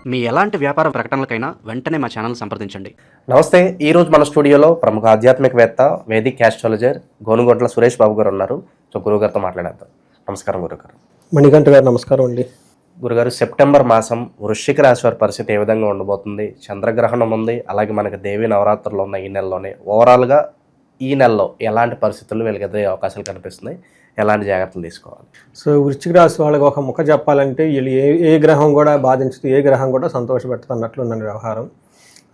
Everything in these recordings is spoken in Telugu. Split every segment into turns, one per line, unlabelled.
మీ ఎలాంటి వ్యాపార ప్రకటనలకైనా వెంటనే మా ఛానల్ సంప్రదించండి.
నమస్తే. ఈరోజు మన స్టూడియోలో ప్రముఖ ఆధ్యాత్మికవేత్త, వేదిక్ ఆస్ట్రాలజర్ గోనుగొంట్ల సురేష్ బాబు గారు ఉన్నారు. సో గురువుగారితో మాట్లాడేద్దాం. నమస్కారం గురుగారు.
మణికంఠ గారు నమస్కారం అండి.
గురుగారు, సెప్టెంబర్ మాసం వృశ్చిక రాశి వారి పరిస్థితి ఏ విధంగా ఉండబోతుంది? చంద్రగ్రహణం ఉంది, అలాగే మనకి దేవీ నవరాత్రులు ఉన్న ఈ నెలలోనే ఓవరాల్గా ఈ నెలలో ఎలాంటి పరిస్థితులు వెలిగే అవకాశాలు కనిపిస్తున్నాయి, ఎలాంటి జాగ్రత్తలు తీసుకోవాలి?
సో వృశ్చిక రాశి వాళ్ళకి ఒక ముఖ చెప్పాలంటే వీళ్ళు ఏ గ్రహం కూడా బాధించదు, ఏ గ్రహం కూడా సంతోషపెట్టదు అన్నట్లు ఉందని వ్యవహారం.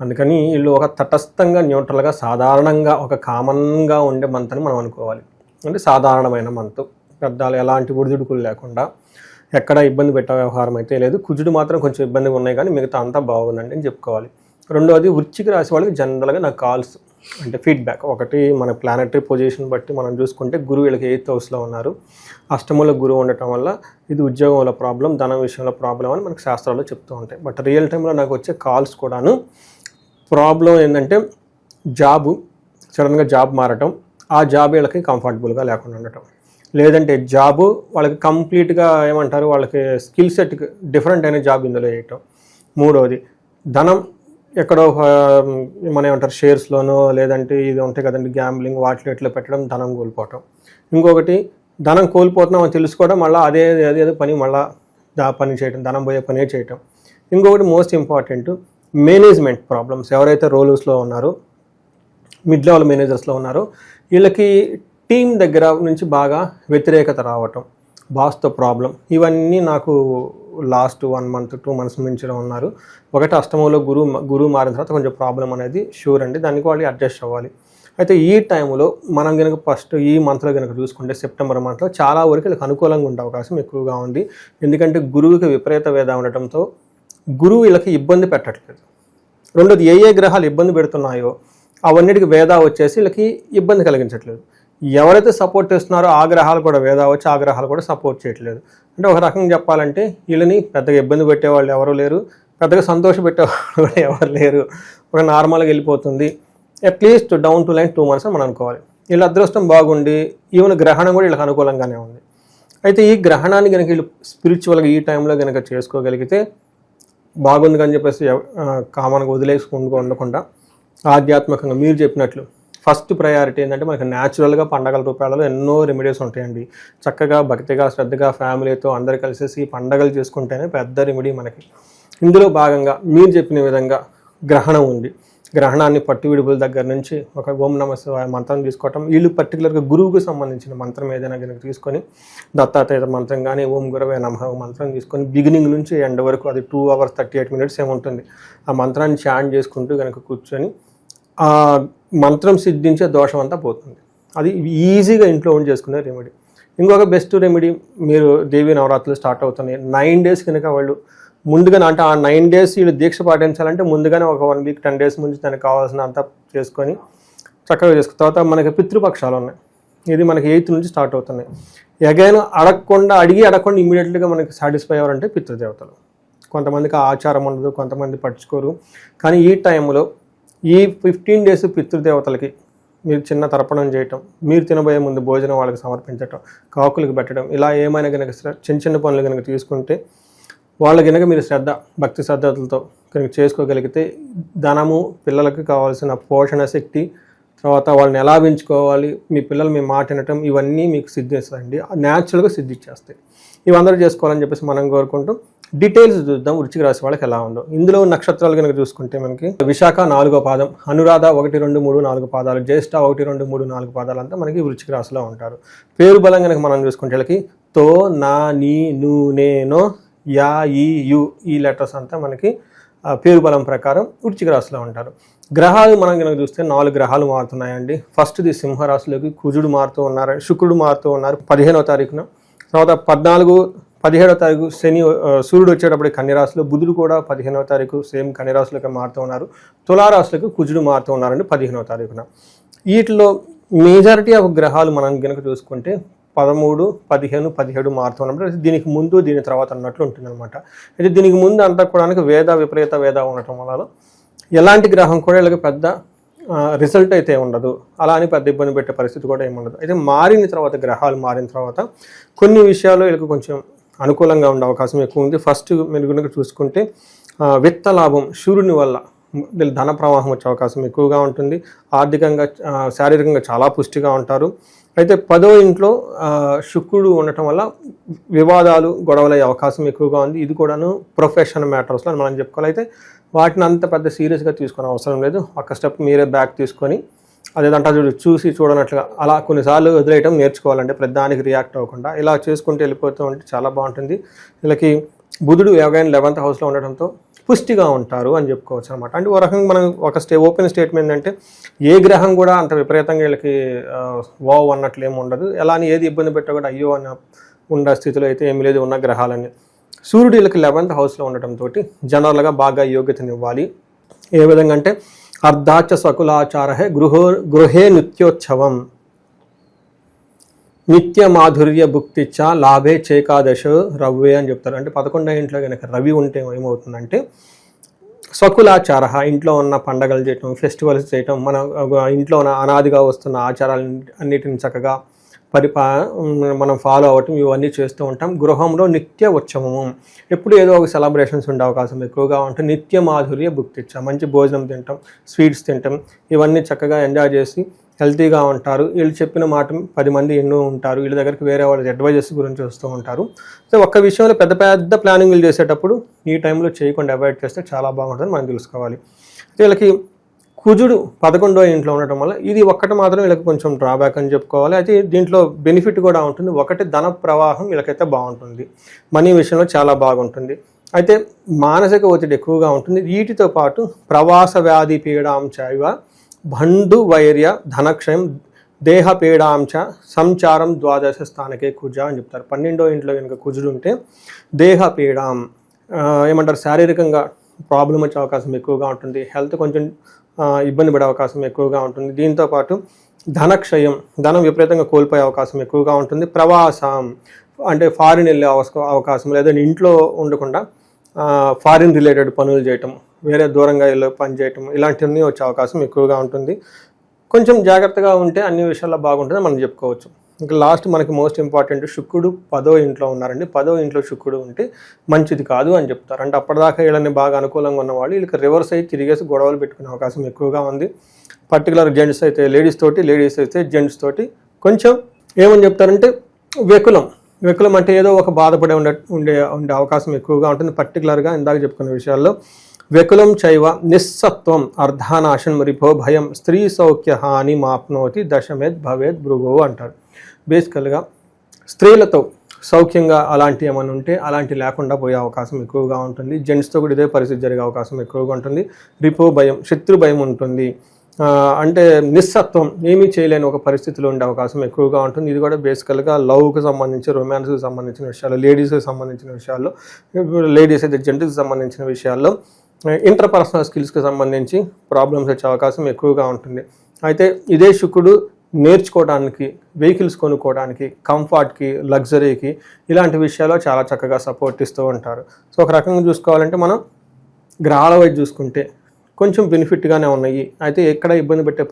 అందుకని వీళ్ళు ఒక తటస్థంగా, న్యూట్రల్గా, సాధారణంగా ఒక కామన్గా ఉండే మంత్ అని మనం అనుకోవాలి. అంటే సాధారణమైన మంత్, పెద్దాలు ఎలాంటి ఒడిదుడుకులు లేకుండా, ఎక్కడ ఇబ్బంది పెట్టే వ్యవహారం అయితే లేదు. కుజుడు మాత్రం కొంచెం ఇబ్బందిగా ఉన్నాయి, కానీ మిగతా అంతా బాగుందండి అని చెప్పుకోవాలి. రెండోది, వృశ్చిక రాశి వాళ్ళకి జనరల్గా నాకు కాల్స్ అంటే ఫీడ్బ్యాక్. ఒకటి, మన ప్లానటరీ పొజిషన్ బట్టి మనం చూసుకుంటే గురువు వీళ్ళకి 8th హౌస్లో ఉన్నారు. అష్టమంలో గురువు ఉండటం వల్ల ఇది ఉద్యోగంలో ప్రాబ్లం, ధనం విషయంలో ప్రాబ్లం అని మనకు శాస్త్రాల్లో చెప్తూ ఉంటాయి. బట్ రియల్ టైంలో నాకు వచ్చే కాల్స్ కూడాను ప్రాబ్లం ఏంటంటే జాబు, సడన్గా జాబ్ మారటం, ఆ జాబ్ వీళ్ళకి కంఫర్టబుల్గా లేకుండా ఉండటం, లేదంటే జాబు వాళ్ళకి కంప్లీట్గా ఏమంటారు, వాళ్ళకి స్కిల్ సెట్ డిఫరెంట్ అయిన జాబ్ ఇందులో వేయటం. మూడవది, ధనం ఎక్కడో మన ఏమంటారు షేర్స్లోనో, లేదంటే ఇది ఉంటాయి కదండి గ్యాంబ్లింగ్, వాటిలో ఎట్లా పెట్టడం, ధనం కోల్పోవటం. ఇంకొకటి, ధనం కోల్పోతున్నాం అని తెలుసుకోవడం, మళ్ళీ అదే పని మళ్ళీ పని చేయటం, ధనం పోయే పనే చేయటం. ఇంకొకటి మోస్ట్ ఇంపార్టెంట్, మేనేజ్మెంట్ ప్రాబ్లమ్స్. ఎవరైతే రోల్స్లో ఉన్నారో, మిడ్ లెవెల్ మేనేజర్స్లో ఉన్నారో, వీళ్ళకి టీం దగ్గర నుంచి బాగా వ్యతిరేకత రావటం, బాస్తో ప్రాబ్లం, ఇవన్నీ నాకు లాస్ట్ 1 month 2 months నుంచి ఉన్నారు. ఒకటి, అష్టమంలో గురువు మారిన తర్వాత కొంచెం ప్రాబ్లం అనేది షూర్ అండి, దానికి వాళ్ళు అడ్జస్ట్ అవ్వాలి. అయితే ఈ టైంలో మనం కనుక ఫస్ట్ ఈ మంత్లో కనుక చూసుకుంటే, సెప్టెంబర్ మంత్లో చాలా వరకు వీళ్ళకి అనుకూలంగా ఉండే అవకాశం ఎక్కువగా ఉంది. ఎందుకంటే గురువుకి విపరీత వేద ఉండటంతో గురువు వీళ్ళకి ఇబ్బంది పెట్టట్లేదు. రెండోది, ఏ గ్రహాలు ఇబ్బంది పెడుతున్నాయో అవన్నిటికి వేద వచ్చేసి వీళ్ళకి ఇబ్బంది కలిగించట్లేదు. ఎవరైతే సపోర్ట్ చేస్తున్నారో ఆ గ్రహాలు కూడా వేద వచ్చి ఆ గ్రహాలు కూడా సపోర్ట్ చేయట్లేదు. అంటే ఒక రకంగా చెప్పాలంటే వీళ్ళని పెద్దగా ఇబ్బంది పెట్టేవాళ్ళు ఎవరు లేరు, పెద్దగా సంతోష పెట్టేవాళ్ళు కూడా ఎవరు లేరు. ఒక నార్మల్గా వెళ్ళిపోతుంది. At least down to line 2 months అని మనం అనుకోవాలి. వీళ్ళ అదృష్టం బాగుండి ఈవెన్ గ్రహణం కూడా వీళ్ళకి అనుకూలంగానే ఉంది. అయితే ఈ గ్రహణాన్ని కనుక వీళ్ళు స్పిరిచువల్గా ఈ టైంలో కనుక చేసుకోగలిగితే బాగుంది అని చెప్పేసి కామన్గా వదిలేసుకుంటూ ఉండకుండా ఆధ్యాత్మికంగా మీరు చెప్పినట్లు ఫస్ట్ ప్రయారిటీ ఏంటంటే, మనకి న్యాచురల్గా పండగల రూపాయలలో ఎన్నో రెమెడీస్ ఉంటాయండి. చక్కగా భక్తిగా, శ్రద్ధగా, ఫ్యామిలీతో అందరు కలిసేసి పండగలు చేసుకుంటేనే పెద్ద రెమెడీ మనకి. ఇందులో భాగంగా మీరు చెప్పిన విధంగా గ్రహణం ఉంది. గ్రహణాన్ని పట్టు విడుపుల దగ్గర నుంచి ఒక ఓం నమః శివాయ మంత్రం తీసుకోవటం, వీళ్ళు పర్టికులర్గా గురువుకు సంబంధించిన మంత్రం ఏదైనా కనుక తీసుకొని, దత్తాత్రేయ మంత్రం కానీ ఓం గురవే నమః మంత్రం తీసుకొని బిగినింగ్ నుంచి ఎండ్ వరకు, అది 2 hours 38 minutes ఏముంటుంది, ఆ మంత్రాన్ని చాంట్ చేసుకుంటూ కనుక కూర్చొని ఆ మంత్రం సిద్ధించే దోషం అంతా పోతుంది. అది ఈజీగా ఇంట్లో ఉండి చేసుకునే రెమెడీ. ఇంకొక బెస్ట్ రెమెడీ, మీరు దేవీ నవరాత్రులు స్టార్ట్ అవుతున్నాయి 9 days కనుక వాళ్ళు ముందుగానే, అంటే ఆ 9 days వీళ్ళు దీక్ష పాటించాలంటే ముందుగానే ఒక 1 week 10 days ముందు దానికి కావాల్సిన అంతా చేసుకొని చక్కగా చేసుకున్న తర్వాత మనకి పితృపక్షాలు ఉన్నాయి. ఇది మనకి 8th నుంచి స్టార్ట్ అవుతున్నాయి. అగైన్ అడగకుండా ఇమీడియట్లీగా మనకి సాటిస్ఫై అవ్వాలంటే పితృదేవతలు. కొంతమందికి ఆ ఆచారం ఉండదు, కొంతమంది పట్టించుకోరు. కానీ ఈ టైంలో ఈ 15 days పితృదేవతలకి మీరు చిన్న తర్పణం చేయటం, మీరు తినబోయే ముందు భోజనం వాళ్ళకి సమర్పించటం, కాకులకు పెట్టడం, ఇలా ఏమైనా కనుక చిన్న పనులు కనుక తీసుకుంటే వాళ్ళ కనుక మీరు భక్తి శ్రద్ధలతో కనుక చేసుకోగలిగితే ధనము, పిల్లలకి కావాల్సిన పోషణ శక్తి, తర్వాత వాళ్ళని ఎలా పెంచుకోవాలి, మీ పిల్లలు మీ మాట వినటం, ఇవన్నీ మీకు సిద్ధిస్తాయండి, న్యాచురల్గా సిద్ధిచ్చేస్తాయి. ఇవందరూ చేసుకోవాలని చెప్పేసి మనం కోరుకుంటూ డీటెయిల్స్ చూద్దాం వృశ్చిక రాశి వాళ్ళకి ఎలా ఉందో. ఇందులో నక్షత్రాలు కనుక చూసుకుంటే మనకి విశాఖ 4వ పాదం, అనురాధ 1, 2, 3, 4 పాదాలు, జ్యేష్ఠ 1, 2, 3, 4 పాదాలు అంతా మనకి వృశ్చిక రాశిలో ఉంటారు. పేరు బలం కనుక మనం చూసుకుంటే వీళ్ళకి తో, నా, నీ, ను, నే, నో, యా, ఈ, యు, ఈ లెటర్స్ అంతా మనకి పేరు బలం ప్రకారం వృశ్చిక రాశిలో ఉంటారు. గ్రహాలు మనం కనుక చూస్తే 4 గ్రహాలు మారుతున్నాయండి. ఫస్ట్ది సింహరాశిలోకి కుజుడు మారుతూ ఉన్నారు, శుక్రుడు మారుతూ ఉన్నారు 15వ తారీఖున. తర్వాత 17వ తారీఖు సూర్యుడు వచ్చేటప్పుడు కన్యరాశిలో, బుధుడు కూడా 15వ తారీఖు సేమ్ కన్యరాశిలోకి మారుతూ ఉన్నారు. తులారాశిలోకి కుజుడు మారుతూ ఉన్నారండి 15వ తారీఖున. వీటిలో మేజారిటీ ఆఫ్ గ్రహాలు మనం కనుక చూసుకుంటే 13, 15, 17 మారుతూ ఉన్నప్పుడు దీనికి ముందు దీని తర్వాత అన్నట్లు ఉంటుంది అనమాట. అయితే దీనికి ముందు అంతా కూడా వేద విపరీత వేద ఉండటం వల్ల ఎలాంటి గ్రహం కూడా వీళ్ళకి పెద్ద రిజల్ట్ అయితే ఉండదు, అలా అని పెద్ద ఇబ్బంది పెట్టే పరిస్థితి కూడా ఏముండదు. అయితే మారిన తర్వాత, గ్రహాలు మారిన తర్వాత కొన్ని విషయాలు వీళ్ళకి కొంచెం అనుకూలంగా ఉండే అవకాశం ఎక్కువ ఉంది. ఫస్ట్ మీరు కనుక చూసుకుంటే విత్త లాభం సూర్యుని వల్ల వీళ్ళు ధన ప్రవాహం వచ్చే అవకాశం ఎక్కువగా ఉంటుంది. ఆర్థికంగా శారీరకంగా చాలా పుష్టిగా ఉంటారు. అయితే 10వ ఇంట్లో శుక్రుడు ఉండటం వల్ల వివాదాలు గొడవలయ్యే అవకాశం ఎక్కువగా ఉంది. ఇది కూడాను ప్రొఫెషనల్ మ్యాటర్స్లో మనం చెప్పుకోవాలి. అయితే వాటిని అంత పెద్ద సీరియస్గా తీసుకునే అవసరం లేదు. ఒక స్టెప్ మీరే బ్యాక్ తీసుకొని అదేదంటా చూసి చూడనట్లుగా అలా కొన్నిసార్లు వదిలేయటం నేర్చుకోవాలంటే ప్రతిదానికి రియాక్ట్ అవ్వకుండా ఇలా చేసుకుంటూ వెళ్ళిపోతూ ఉంటే చాలా బాగుంటుంది. వీళ్ళకి బుధుడు ఎవరైనా 11th హౌస్లో ఉండడంతో పుష్టిగా ఉంటారు అని చెప్పుకోవచ్చు అనమాట. అంటే ఒక రకంగా మనం ఒక ఓపెన్ స్టేట్మెంట్ అంటే ఏ గ్రహం కూడా అంత విపరీతంగా వీళ్ళకి వావ్ అన్నట్లు ఏమి ఉండదు. ఎలా అని ఏది ఇబ్బంది పెట్టా కూడా అయ్యో అన్న ఉన్న స్థితిలో అయితే ఏమి లేదు ఉన్న గ్రహాలని. సూర్యుడు వీళ్ళకి 11th హౌస్లో ఉండటంతో జనరల్గా బాగా యోగ్యతనివ్వాలి. ఏ విధంగా అంటే అర్ధాచ స్వకులాచార గృహే నిత్యోత్సవం నిత్య మాధుర్య భుక్తిచ్చ లాభే చేకాదశ రవ్వే అని చెప్తారు. అంటే 11వ ఇంట్లో కనుక రవి ఉంటే ఏమవుతుందంటే స్వకులాచార ఇంట్లో ఉన్న పండగలు చేయటం, ఫెస్టివల్స్ చేయటం, మన ఇంట్లో ఉన్న అనాదిగా వస్తున్న ఆచారాలన్నిటిని చక్కగా మనం ఫాలో అవ్వటం ఇవన్నీ చేస్తూ ఉంటాం. గృహంలో నిత్య ఉత్సవము ఎప్పుడు ఏదో ఒక సెలబ్రేషన్స్ ఉండే అవకాశం ఎక్కువగా ఉంటుంది. నిత్య మాధుర్య భుక్తిచ్చ మంచి భోజనం తింటాం, స్వీట్స్ తింటాం, ఇవన్నీ చక్కగా ఎంజాయ్ చేసి హెల్తీగా ఉంటారు. వీళ్ళు చెప్పిన మాట 10 మంది ఎన్నో ఉంటారు. వీళ్ళ దగ్గరికి వేరే వాళ్ళ అడ్వైజెస్ గురించి వస్తూ ఉంటారు. సో ఒక్క విషయంలో పెద్ద పెద్ద ప్లానింగ్లు చేసేటప్పుడు ఈ టైంలో చేయకుండా అవాయిడ్ చేస్తే చాలా బాగుంటుందని మనం తెలుసుకోవాలి. వీళ్ళకి కుజుడు 11వ ఇంట్లో ఉండటం వల్ల ఇది ఒక్కటి మాత్రం వీళ్ళకి కొంచెం డ్రాబ్యాక్ అని చెప్పుకోవాలి. అయితే దీంట్లో బెనిఫిట్ కూడా ఉంటుంది. ఒకటి ధన ప్రవాహం వీళ్ళకైతే బాగుంటుంది, మనీ విషయంలో చాలా బాగుంటుంది. అయితే మానసిక ఒత్తిడి ఎక్కువగా ఉంటుంది. వీటితో పాటు ప్రవాస వ్యాధి పీడాంచైవ భండు వైర్య ధనక్షయం దేహ పీడాంచ సంచారం ద్వాదశ స్థానకే కుజ అని చెప్తారు. 12వ ఇంట్లో కనుక కుజుడు ఉంటే దేహ పీడాం ఏమంటారు శారీరకంగా ప్రాబ్లం వచ్చే అవకాశం ఎక్కువగా ఉంటుంది. హెల్త్ కొంచెం ఇబ్బంది పడే అవకాశం ఎక్కువగా ఉంటుంది. దీంతోపాటు ధనక్షయం ధనం విపరీతంగా కోల్పోయే అవకాశం ఎక్కువగా ఉంటుంది. ప్రవాసం అంటే ఫారిన్ వెళ్ళే అవకాశం లేదంటే ఇంట్లో ఉండకుండా ఫారిన్ రిలేటెడ్ పనులు చేయటం, వేరే దూరంగా వెళ్ళి పని చేయటం ఇలాంటివన్నీ వచ్చే అవకాశం ఎక్కువగా ఉంటుంది. కొంచెం జాగ్రత్తగా ఉంటే అన్ని విషయాల్లో బాగుంటుందని మనం చెప్పుకోవచ్చు. ఇంకా లాస్ట్ మనకి మోస్ట్ ఇంపార్టెంట్ శుక్రుడు 10వ ఇంట్లో ఉన్నారండి. 10వ ఇంట్లో శుక్రుడు ఉంటే మంచిది కాదు అని చెప్తారు. అంటే అప్పటిదాకా వీళ్ళని బాగా అనుకూలంగా ఉన్నవాళ్ళు వీళ్ళకి రివర్స్ అయ్యి తిరిగేసి గొడవలు పెట్టుకునే అవకాశం ఎక్కువగా ఉంది. పర్టికులర్ జెంట్స్ అయితే లేడీస్ తోటి, లేడీస్ అయితే జెంట్స్ తోటి కొంచెం ఏమని చెప్తారంటే వెకులం అంటే ఏదో ఒక బాధపడే ఉండే అవకాశం ఎక్కువగా ఉంటుంది. పర్టికులర్గా ఇందాక చెప్పుకున్న విషయాల్లో వెకులం చైవ నిస్సత్వం అర్ధానాశం రిపో భయం స్త్రీ సౌఖ్య హాని మాప్నోతి దశమేద్ భవేద్ భృగో అంటారు. బేసికల్గా స్త్రీలతో సౌఖ్యంగా అలాంటి ఏమైనా ఉంటే అలాంటి లేకుండా పోయే అవకాశం ఎక్కువగా ఉంటుంది. జెంట్స్తో కూడా ఇదే పరిస్థితి జరిగే అవకాశం ఎక్కువగా ఉంటుంది. రిపో భయం శత్రు భయం ఉంటుంది. అంటే నిస్సత్వం ఏమీ చేయలేని ఒక పరిస్థితిలో ఉండే అవకాశం ఎక్కువగా ఉంటుంది. ఇది కూడా బేసికల్గా లవ్కి సంబంధించి, రొమాన్స్కి సంబంధించిన విషయాల్లో, లేడీస్కి సంబంధించిన విషయాల్లో, లేడీస్ అయితే జెంట్స్కి సంబంధించిన విషయాల్లో, ఇంటర్పర్సనల్ స్కిల్స్కి సంబంధించి ప్రాబ్లమ్స్ వచ్చే అవకాశం ఎక్కువగా ఉంటుంది. అయితే ఇదే శుక్రుడు నేర్చుకోవడానికి, వెహికల్స్ కొనుక్కోవడానికి, కంఫర్ట్కి, లగ్జరీకి ఇలాంటి విషయాల్లో చాలా చక్కగా సపోర్ట్ ఇస్తూ ఉంటారు. సో ఒక రకంగా చూసుకోవాలంటే మనం గ్రహాల వైపు చూసుకుంటే కొంచెం బెనిఫిట్గానే ఉన్నాయి. అయితే ఎక్కడ ఇబ్బంది పెట్టే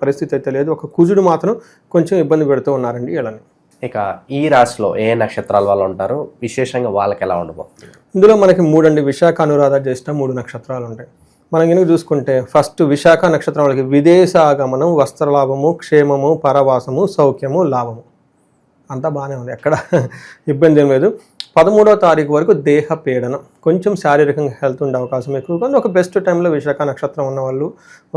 పరిస్థితి అయితే లేదు. ఒక కుజుడు మాత్రం కొంచెం ఇబ్బంది పెడుతూ ఉన్నారండి వీళ్ళని.
ఇక ఈ రాశిలో ఏ నక్షత్రాల వాళ్ళు ఉంటారు, విశేషంగా వాళ్ళకి ఎలా ఉండబోతుంది?
ఇందులో మనకి 3 అండి. విశాఖ, అనురాధ, జ్యేష్ఠ 3 నక్షత్రాలు ఉంటాయి. మనం కనుక చూసుకుంటే ఫస్ట్ విశాఖ నక్షత్రం వాళ్ళకి విదేశాగమనం, వస్త్రలాభము, క్షేమము, పరవాసము, సౌఖ్యము, లాభము అంతా బాగానే ఉంది, ఎక్కడ ఇబ్బంది ఏం లేదు. 13వ తారీఖు వరకు దేహ పీడనం, కొంచెం శారీరకంగా హెల్త్ ఉండే అవకాశం ఎక్కువ, కానీ ఒక బెస్ట్ టైంలో విశాఖ నక్షత్రం ఉన్న వాళ్ళు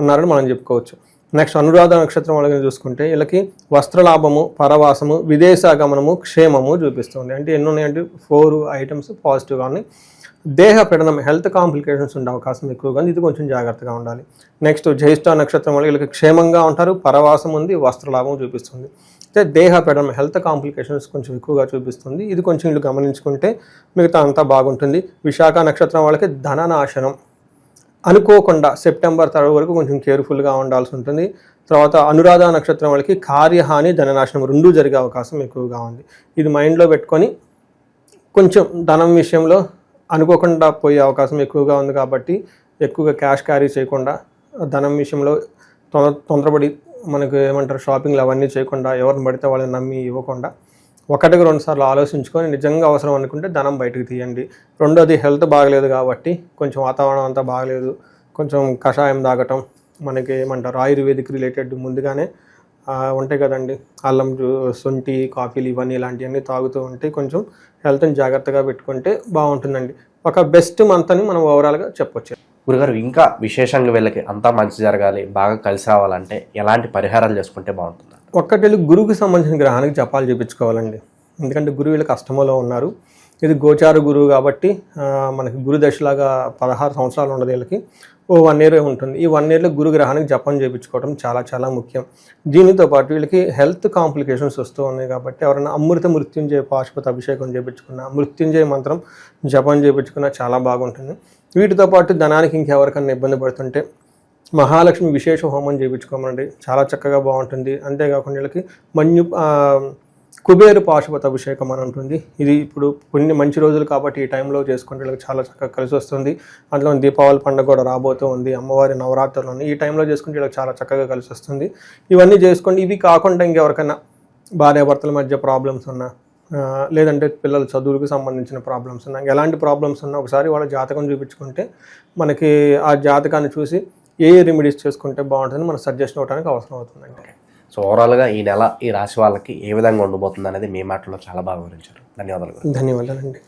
ఉన్నారని మనం చెప్పుకోవచ్చు. నెక్స్ట్ అనురాధ నక్షత్రం వాళ్ళని చూసుకుంటే వీళ్ళకి వస్త్రలాభము, పరవాసము, విదేశాగమనము, క్షేమము చూపిస్తుంది. అంటే ఎన్ని ఉన్నాయంటే 4 ఐటమ్స్ పాజిటివ్గా ఉన్నాయి. దేహ పీడనం హెల్త్ కాంప్లికేషన్స్ ఉండే అవకాశం ఎక్కువగా ఉంది, ఇది కొంచెం జాగ్రత్తగా ఉండాలి. నెక్స్ట్ జ్యేష్ఠ నక్షత్రం వల్ల వీళ్ళకి క్షేమంగా ఉంటారు, పరవాసం ఉంది, వస్త్రలాభం చూపిస్తుంది. అయితే దేహ పీడనం హెల్త్ కాంప్లికేషన్స్ కొంచెం ఎక్కువగా చూపిస్తుంది, ఇది కొంచెం వీళ్ళు గమనించుకుంటే మిగతా అంతా బాగుంటుంది. విశాఖ నక్షత్రం వాళ్ళకి ధననాశనం అనుకోకుండా సెప్టెంబర్ 3 వరకు కొంచెం కేర్ఫుల్గా ఉండాల్సి ఉంటుంది. తర్వాత అనురాధ నక్షత్రం వాళ్ళకి కార్యహాని, ధననాశనం 2 జరిగే అవకాశం ఎక్కువగా ఉంది. ఇది మైండ్లో పెట్టుకొని కొంచెం ధనం విషయంలో అనుకోకుండా పోయే అవకాశం ఎక్కువగా ఉంది. కాబట్టి ఎక్కువగా క్యాష్ క్యారీ చేయకుండా, ధనం విషయంలో తొందరపడి మనకు ఏమంటారు షాపింగ్లు అవన్నీ చేయకుండా, ఎవరిని పడితే వాళ్ళని నమ్మి ఇవ్వకుండా ఒకటికి 2 సార్లు ఆలోచించుకొని నిజంగా అవసరం అనుకుంటే ధనం బయటకు తీయండి. రెండోది హెల్త్ బాగలేదు కాబట్టి, కొంచెం వాతావరణం అంతా బాగలేదు, కొంచెం కషాయం తాగటం, మనకి ఏమంటారు ఆయుర్వేదిక్ రిలేటెడ్ ముందుగానే ఉంటాయి కదండి, అల్లం శొంఠి కాఫీలు ఇవన్నీ ఇలాంటివన్నీ తాగుతూ ఉంటే కొంచెం హెల్త్ని జాగ్రత్తగా పెట్టుకుంటే బాగుంటుందండి. ఒక బెస్ట్ మంత్ అని మనం ఓవరాల్గా చెప్పొచ్చు.
గురుగారు, ఇంకా విశేషంగా వీళ్ళకి అంతా మంచి జరగాలి, బాగా కలిసి రావాలంటే ఎలాంటి పరిహారాలు చేసుకుంటే బాగుంటుంది?
ఒక్కటి గురువుకి సంబంధించిన గ్రహానికి జపాలు చేయించుకోవాలండి. ఎందుకంటే గురువు వీళ్ళకి అష్టమంలో ఉన్నారు. ఇది గోచార గురువు కాబట్టి మనకి గురు దశలాగా 16 సంవత్సరాలు ఉండదు, వీళ్ళకి 1 ఇయర్ ఉంటుంది. ఈ 1 ఇయర్లో గురు గ్రహానికి జపం చేయించుకోవడం చాలా చాలా ముఖ్యం. దీనితో పాటు వీళ్ళకి హెల్త్ కాంప్లికేషన్స్ వస్తూ ఉన్నాయి కాబట్టి ఎవరైనా అమృత మృత్యుంజయ పాశుపత అభిషేకం చేయించుకున్నా, మృత్యుంజయ మంత్రం జపం చేయించుకున్నా చాలా బాగుంటుంది. వీటితో పాటు ధనానికి ఇంకెవరికన్నా ఇబ్బంది పడుతుంటే మహాలక్ష్మి విశేష హోమం చేయించుకోమండి, చాలా చక్కగా బాగుంటుంది. అంతేకాకుండా వీళ్ళకి కుబేరు పాశుపత అభిషేకం అని ఉంటుంది. ఇది ఇప్పుడు కొన్ని మంచి రోజులు కాబట్టి ఈ టైంలో చేసుకుంటే వీళ్ళకి చాలా చక్కగా కలిసి వస్తుంది. అందులో దీపావళి పండుగ కూడా రాబోతూ ఉంది, అమ్మవారి నవరాత్రులు ఈ టైంలో చేసుకుంటే వీళ్ళకి చాలా చక్కగా కలిసి వస్తుంది. ఇవన్నీ చేసుకోండి. ఇవి కాకుండా ఇంకెవరికైనా భార్యాభర్తల మధ్య ప్రాబ్లమ్స్ ఉన్నా, లేదంటే పిల్లల చదువులకు సంబంధించిన ప్రాబ్లమ్స్ ఉన్నా, ఎలాంటి ప్రాబ్లమ్స్ ఉన్నా ఒకసారి వాళ్ళ జాతకం చూపించుకుంటే మనకి ఆ జాతకాన్ని చూసి ఏ రెమెడీస్ చేసుకుంటే బాగుంటుందని మనకు సజెషన్ ఇవ్వడానికి అవసరం అవుతుందండి.
సో ఓవరాల్గా ఈ నెల ఈ రాశి వాళ్ళకి ఏ విధంగా ఉండబోతుంది అనేది మీ మాటలో చాలా బాగా వివరించారు. ధన్యవాదాలు.
ధన్యవాదాలండి.